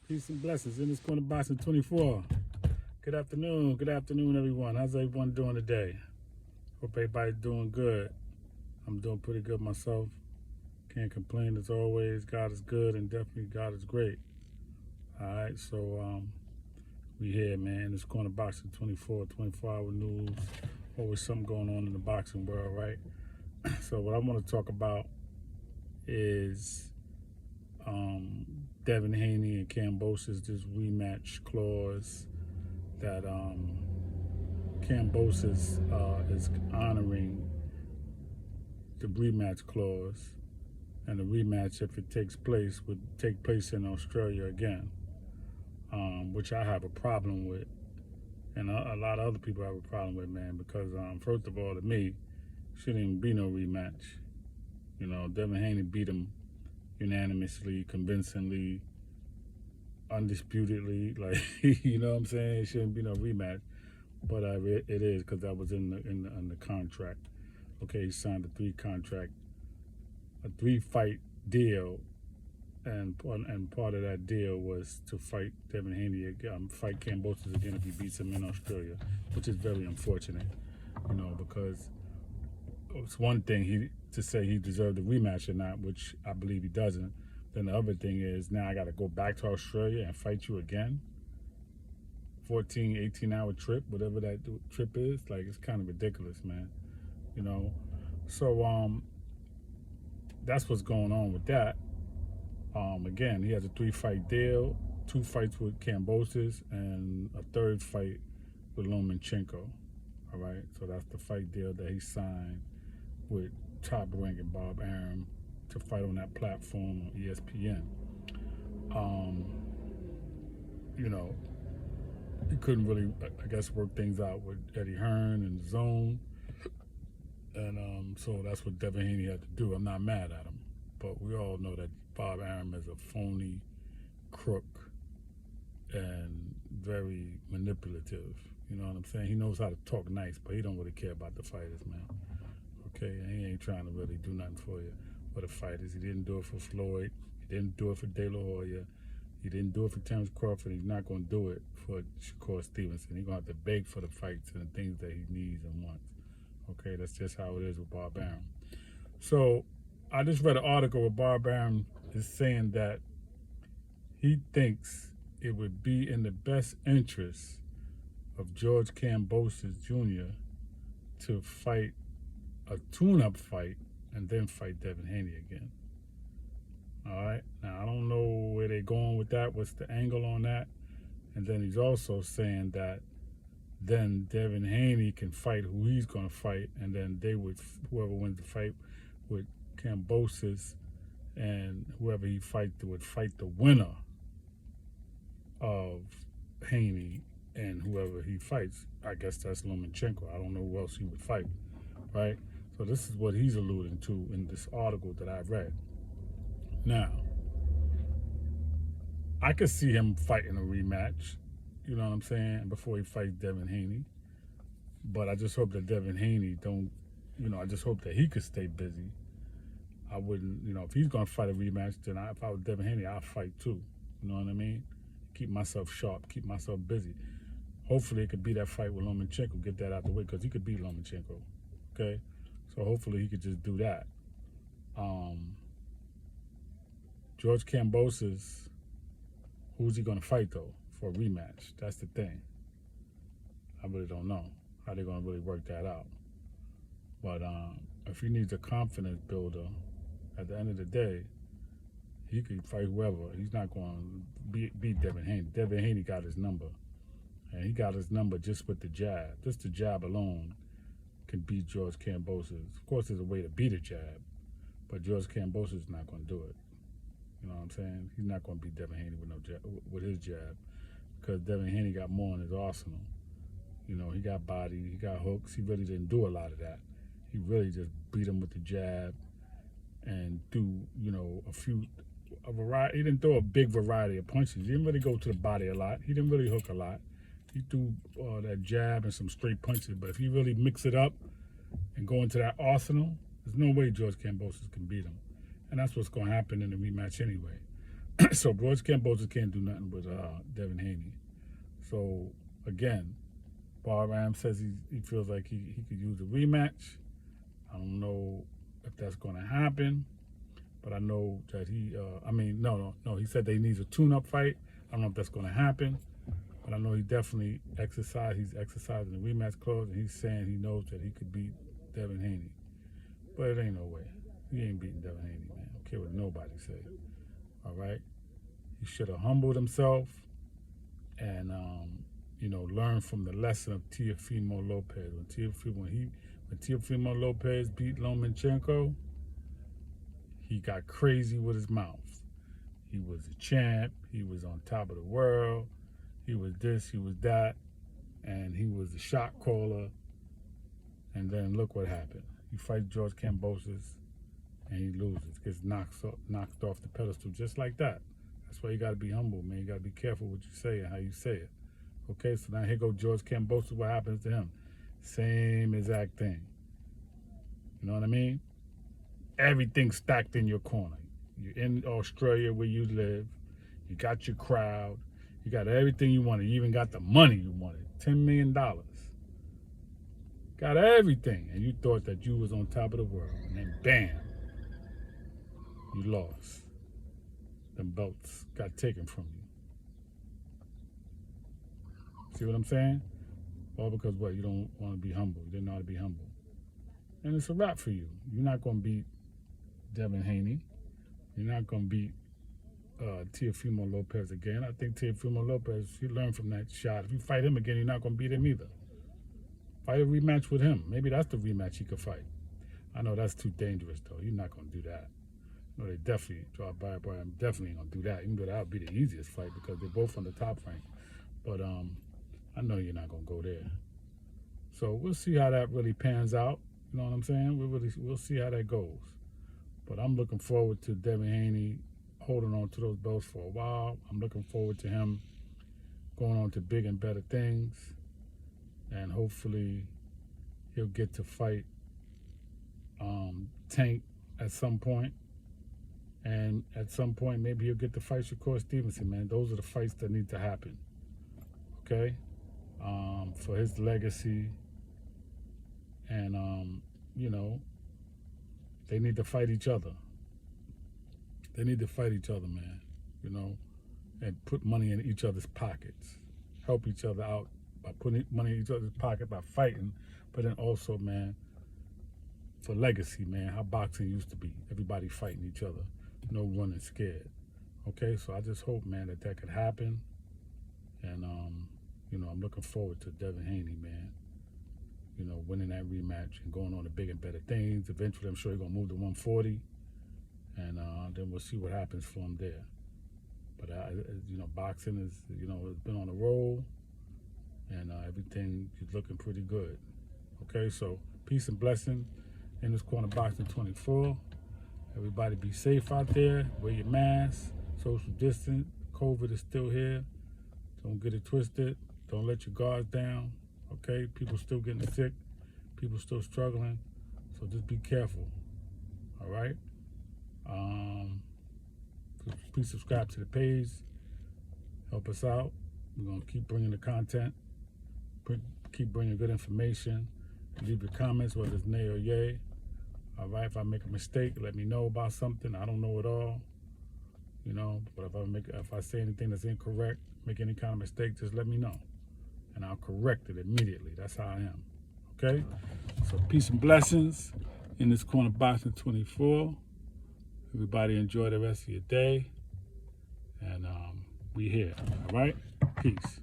Peace and blessings in this corner boxing 24. Good afternoon, everyone. How's everyone doing today? Hope everybody's doing good. I'm doing pretty good myself. Can't complain as always. God is good and definitely God is great. All right, so we here, man. This corner boxing 24-hour news. Always something going on in the boxing world, right? So what I want to talk about is Devin Haney and Kambosos, this rematch clause that Kambosos is honoring the rematch clause, and the rematch, if it takes place, would take place in Australia again, which I have a problem with, and a lot of other people have a problem with, man, because first of all, to me, shouldn't even be no rematch. You know, Devin Haney beat him unanimously, convincingly, undisputedly, like you know what I'm saying. It shouldn't be no rematch, but it is, because that was in the contract. Okay, he signed a three-fight deal, and part of that deal was to fight Devin Haney, fight Kambosos again if he beats him in Australia, which is very unfortunate, you know, because it's one thing to say he deserved a rematch or not, which I believe he doesn't. Then the other thing is, now I got to go back to Australia and fight you again. 14, 18-hour trip, whatever that trip is. Like, it's kind of ridiculous, man. You know? So, that's what's going on with that. Again, he has a 3-fight deal, 2 fights with Kambosos, and a 3rd fight with Lomachenko. All right? So that's the fight deal that he signed with top-ranking Bob Arum to fight on that platform on ESPN. You know, he couldn't really, I guess, work things out with Eddie Hearn and Zone, and so that's what Devin Haney had to do. I'm not mad at him, but we all know that Bob Arum is a phony crook and very manipulative. You know what I'm saying? He knows how to talk nice, but he don't really care about the fighters, man. Okay, and he ain't trying to really do nothing for you, for the fighters. He didn't do it for Floyd. He didn't do it for De La Hoya. He didn't do it for Terence Crawford. He's not going to do it for Shakur Stevenson. He's going to have to beg for the fights and the things that he needs and wants. Okay, that's just how it is with Bob Arum. So I just read an article where Bob Arum is saying that he thinks it would be in the best interest of George Kambosos Jr. to fight a tune-up fight and then fight Devin Haney again. All right. Now, I don't know where they're going with that. What's the angle on that? And then he's also saying that then Devin Haney can fight who he's going to fight, and then whoever wins the fight with Kambosos, and whoever he fights would fight the winner of Haney and whoever he fights. I guess that's Lomachenko. I don't know who else he would fight, right? So this is what he's alluding to in this article that I read. Now, I could see him fighting a rematch, you know what I'm saying, before he fights Devin Haney. But I just hope that Devin Haney I just hope that he could stay busy. I wouldn't, if he's going to fight a rematch, then if I was Devin Haney, I'd fight too. You know what I mean? Keep myself sharp, keep myself busy. Hopefully it could be that fight with Lomachenko, get that out the way, because he could beat Lomachenko, okay? So hopefully he could just do that. George Kambosos, who's he going to fight, though, for a rematch? That's the thing. I really don't know how they're going to really work that out. But if he needs a confidence builder, at the end of the day, he could fight whoever. He's not going to beat Devin Haney. Devin Haney got his number. And he got his number just with the jab. Just the jab alone can beat George Kambosos. Of course, there's a way to beat a jab, but George Kambosos is not going to do it. You know what I'm saying? He's not going to beat Devin Haney with his jab, because Devin Haney got more in his arsenal. You know, he got body, he got hooks. He really didn't do a lot of that. He really just beat him with the jab and do, a variety. He didn't throw a big variety of punches. He didn't really go to the body a lot. He didn't really hook a lot. He threw that jab and some straight punches. But if he really mix it up and go into that arsenal, there's no way George Kambosos can beat him. And that's what's going to happen in the rematch anyway. So George Kambosos can't do nothing with Devin Haney. So again, Arum says he feels like he could use a rematch. I don't know if that's going to happen, but I know that he said that he needs a tune-up fight. I don't know if that's going to happen, but I know he definitely he's exercising the rematch clause, and he's saying he knows that he could beat Devin Haney. But it ain't no way. He ain't beating Devin Haney, man. I don't care what nobody say. All right? He should have humbled himself and, learn from the lesson of Teofimo Lopez. When Teofimo Lopez beat Lomachenko, he got crazy with his mouth. He was a champ. He was on top of the world. He was this, he was that, and he was a shot caller. And then look what happened. He fights George Kambosos, and he loses. Gets knocked off the pedestal just like that. That's why you got to be humble, man. You got to be careful what you say and how you say it. Okay, so now here goes George Kambosos. What happens to him? Same exact thing. You know what I mean? Everything stacked in your corner. You're in Australia where you live. You got your crowd. You got everything you wanted. You even got the money you wanted. $10 million. Got everything. And you thought that you was on top of the world. And then bam, you lost. Them belts got taken from you. See what I'm saying? All because what? You don't want to be humble. You didn't know how to be humble. And it's a wrap for you. You're not going to beat Devin Haney. You're not going to beat Teofimo Lopez again. I think Teofimo Lopez, he learned from that shot. If you fight him again, you're not going to beat him either. Fight a rematch with him. Maybe that's the rematch he could fight. I know that's too dangerous, though. You're not going to do that. No, they definitely, I'm definitely going to do that, even though that would be the easiest fight because they're both on the top rank. But I know you're not going to go there. So we'll see how that really pans out. You know what I'm saying? We'll see how that goes. But I'm looking forward to Devin Haney holding on to those belts for a while. I'm looking forward to him going on to big and better things. And hopefully he'll get to fight Tank at some point. And at some point, maybe he'll get to fight Shakur Stevenson, man. Those are the fights that need to happen. Okay? For his legacy. And, they need to fight each other. They need to fight each other, man. And put money in each other's pockets. Help each other out by putting money in each other's pocket, by fighting. But then also, man, for legacy, man, how boxing used to be. Everybody fighting each other. No running scared. Okay, so I just hope, man, that could happen. And, I'm looking forward to Devin Haney, man. Winning that rematch and going on to big and better things. Eventually, I'm sure he's going to move to 140. And then we'll see what happens for him there. But, boxing is, it's been on a roll. And everything is looking pretty good. Okay, so peace and blessing in this corner boxing 24. Everybody be safe out there. Wear your mask. Social distance. COVID is still here. Don't get it twisted. Don't let your guards down. Okay, people still getting sick. People still struggling. So just be careful. All right. Please subscribe to the page. Help us out. We're gonna keep bringing the content. Keep bringing good information. Leave your comments, whether it's nay or yay. All right. If I make a mistake, let me know about something. I don't know it all. But if I say anything that's incorrect, make any kind of mistake, just let me know. And I'll correct it immediately. That's how I am. Okay? So peace and blessings in this corner boxing 24. Everybody enjoy the rest of your day. And we here. All right? Peace.